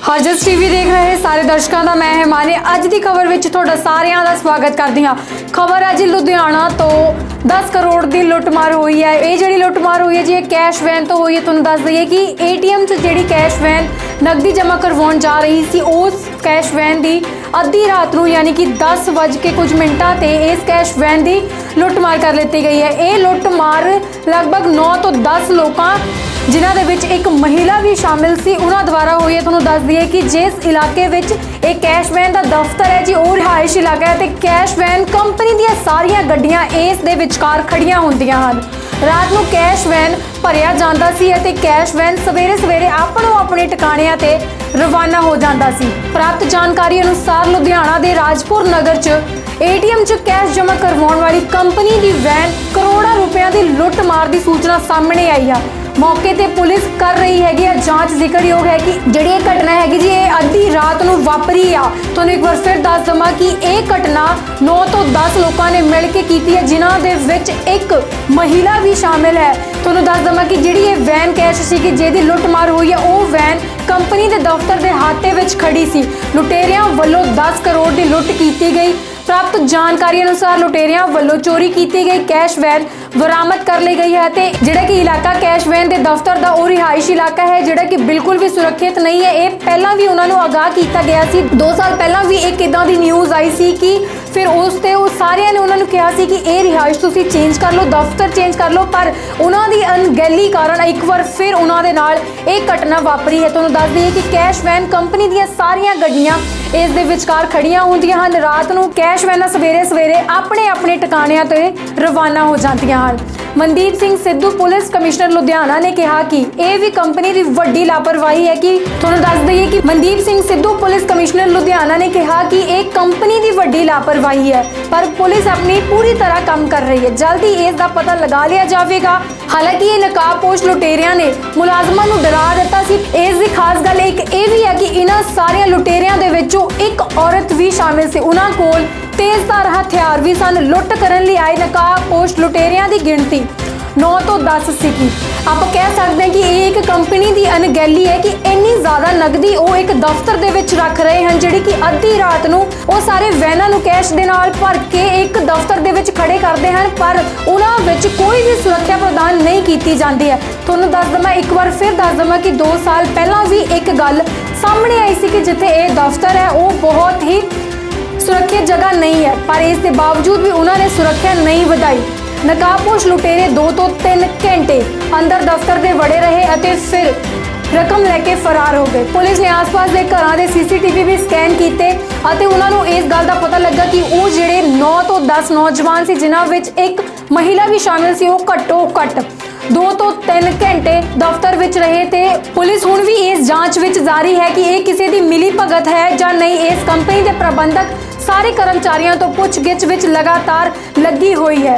हजस TV देख रहे सारे दर्शकों का मैं हिमानी अज की खबर में तुहाडा सारिਆਂ ਦਾ स्वागत करदी हां। खबर अज लुधियाना तो 10 करोड़ की लुटमार हुई है। ये जी लुटमार हुई है जी कैश वैन तो हुई है। तुहानूं दस दईए कि ATM च जी कैश वैन नकदी जमा करवाउण जा रही सी, उस कैश वैन की अद्धी रात को यानी कि 10 बज के कुछ मिनटां ते इस कैश वैन की लुटमार कर ली गई है। ये लुटमार लगभग 9 तो 10 लोगों जिन्हां दे विच एक महिला भी शामिल सी उन्हां द्वारा हुई है। तुहानूं दस दईए कि जिस इलाके विच एक कैश वैन का दफ्तर है जी वो रिहायश इलाका है, तो कैश वैन कंपनी दी सारियां गड्डियां इस दे विचकार खड़ियां होंदियां हन। रात को कैश वैन भरिया जांदा सी ते कैश वैन सवेरे सवेरे आपणों अपने ठिकाणिਆਂ ते रवाना हो जाता सी। प्राप्त जानकारी अनुसार लुधियाना के राजपुर नगर च ATM च कैश जमा करवाउण वाली कंपनी की वैन करोड़ों रुपया की लुट मार की सूचना सामने आई है। मौके ते पुलिस कर रही है जांच। जिक्रयोग है कि जिहड़ी ये घटना हैगी जी ये अद्धी रात को वापरी आ। तुहानूं एक बार फिर दस दवां कि यह घटना 9 तो 10 लोगों ने मिल के की है, जिन्हां दे विच एक महिला भी शामिल है। तुहानूं दस दवां कि जिहड़ी ये वैन कैश सी जिहदी लुट मार हुई है वो वैन कंपनी के दफ्तर के हाते विच खड़ी सी। लुटेरियां वल्लों 10 करोड़ की लुट की गई। प्राप्त जानकारी अनुसार लुटेरियां वल्लों चोरी की गई कैश वैन बरामद कर ली गई है। ते जिहड़ा कि इलाका कैश वैन के दफ्तर का वो रिहायशी इलाका है जिहड़ा कि बिल्कुल भी सुरक्षित नहीं है। ये पहला भी उन्होंने आगाह किया गया सी। 2 साल पहला भी एक इदां दी न्यूज़ आई सी कि फिर उस ते वो सारिਆਂ ने उन्होंने कहा सी कि ये रिहायश तुसीं चेंज कर लो, दफ्तर चेंज कर लो, पर उन्हों की अनगैली कारण एक बार फिर उन्होंने नाल एक घटना वापरी है। तुहानूं दस दईए कि कैश वैन कंपनी दी सारियां गड्डियां इस दे विचकार खड़ियां होंदियां हन। रात को कैश वैन सवेरे सवेरे अपने अपने ठिकाणिਆਂ ते रवाना हो जांदियां हन। मनदीप सिंह सिद्धू पुलिस कमिश्नर लुधियाना ने कहा कि यह भी कंपनी की वड्डी लापरवाही है। कि तुहानूं दस दईए कि मनदीप सिंह सिद्धू पुलिस कमिश्नर लुधियाना ने कहा कि एक कंपनी की वड्डी लापरवाही है, पर पुलिस अपनी पूरी तरह काम कर रही है। जल्द ही इसका पता लगा लिया जाएगा। हालांकि ये नकाबपोश लुटेरिया ने मुलाजमां नूं डरा दिता सी। इस दी खास गल एक ये भी है कि इन्हां सारियां लुटेरियां दे विचों एक औरत भी शामिल सी। उन्हां कोल तेजधार हथियार भी सन। लुट करन लई आए नकाबपोश लुटेरियां की गिणती 9 तो 10 सी। आप कह सकते हैं कि ये एक कंपनी की अनगैली है कि इन्नी ज़्यादा नकदी वो एक दफ्तर दे विच रख रहे हैं, जिहड़ी कि अद्धी रात को वो सारे वैनां नूं कैश दे नाल भर के एक दफ्तर दे विच खड़े करते हैं, पर उन्हां विच कोई भी सुरक्षा प्रदान नहीं की जाती है। तुहानूं दस दवां एक बार फिर दस दवां कि 2 साल पहला भी एक गल सामने आई सी कि जिथे ये दफ्तर है वो बहुत ही सुरक्षित जगह नहीं है, पर इसके बावजूद भी उन्होंने सुरक्षा नहीं बढ़ाई। नकाबपोश लुटेरे 2 तो 3 घंटे अंदर दफ्तर के वड़े रहे और फिर रकम लेके फरार हो गए। पुलिस ने आस-पास के घरों के CCTV भी स्कैन किए और उन्होंने इस गल का पता लगा कि वो जिहड़े 9 तो 10 नौजवान से जिन्हां विच एक महिला भी शामिल सी वो घट्टो घट्ट 2 तो 3 घंटे दफ्तर विच रहे थे। पुलिस हुण भी इस जांच विच जारी है कि ये किसी की मिली भगत है या नहीं। इस कंपनी के प्रबंधक सारे कर्मचारियों तो पुछ गिछ विच लगातार लगी हुई है।